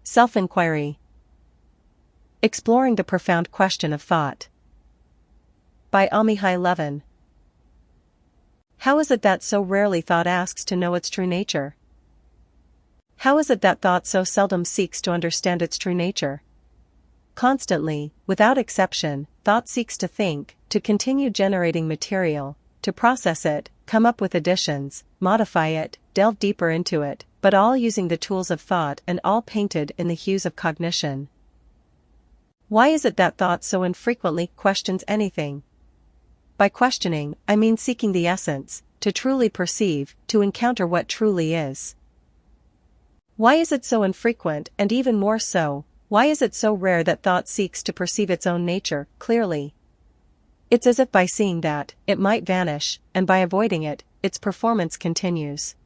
Self-inquiry. Exploring the profound question of thought. By Amihai, LOVEN. How is it that so rarely thought asks to know its true nature? How is it that thought so seldom seeks to understand its true nature? Constantly, without exception, thought seeks to think, to continue generating material, to process it, come up with additions, modify it, delve deeper into it, but all using the tools of thought and all painted in the hues of cognition. Why is it that thought so infrequently questions anything? By questioning, I mean seeking the essence, to truly perceive, to encounter what truly is. Why is it so infrequent, and even more so, why is it so rare that thought seeks to perceive its own nature clearly? It's as if by seeing that, it might vanish, and by avoiding it, its performance continues.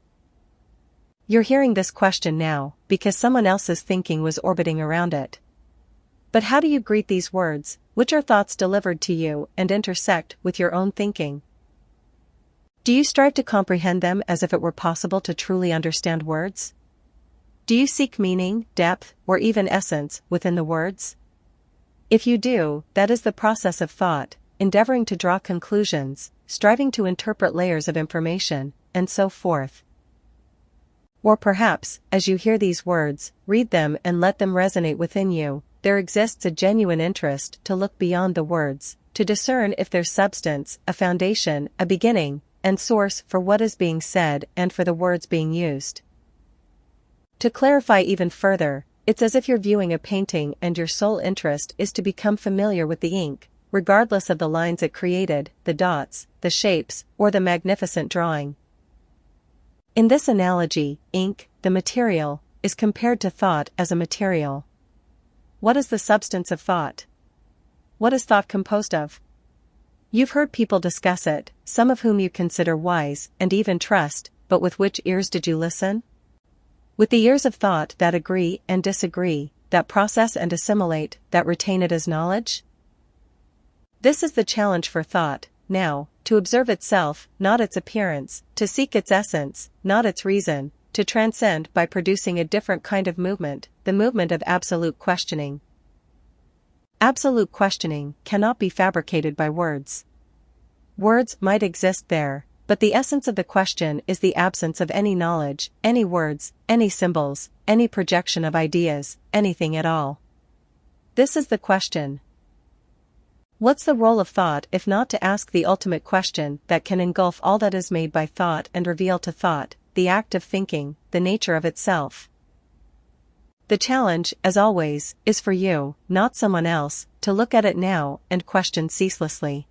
You're hearing this question now, because someone else's thinking was orbiting around it. But how do you greet these words, which are thoughts delivered to you and intersect with your own thinking? Do you strive to comprehend them as if it were possible to truly understand words? Do you seek meaning, depth, or even essence within the words? If you do, that is the process of thought, endeavoring to draw conclusions, striving to interpret layers of information, and so forth. Or perhaps, as you hear these words, read them and let them resonate within you, there exists a genuine interest to look beyond the words, to discern if there's substance, a foundation, a beginning, and source for what is being said and for the words being used. To clarify even further, it's as if you're viewing a painting and your sole interest is to become familiar with the ink, regardless of the lines it created, the dots, the shapes, or the magnificent drawing. In this analogy, ink, the material, is compared to thought as a material. What is the substance of thought? What is thought composed of? You've heard people discuss it, some of whom you consider wise and even trust, but with which ears did you listen? With the ears of thought that agree and disagree, that process and assimilate, that retain it as knowledge? This is the challenge for thought, now, to observe itself, not its appearance, to seek its essence, not its reason, to transcend by producing a different kind of movement, the movement of absolute questioning. Absolute questioning cannot be fabricated by words. Words might exist there, but the essence of the question is the absence of any knowledge, any words, any symbols, any projection of ideas, anything at all. This is the question. What's the role of thought if not to ask the ultimate question that can engulf all that is made by thought and reveal to thought, the act of thinking, the nature of itself? The challenge, as always, is for you, not someone else, to look at it now and question ceaselessly.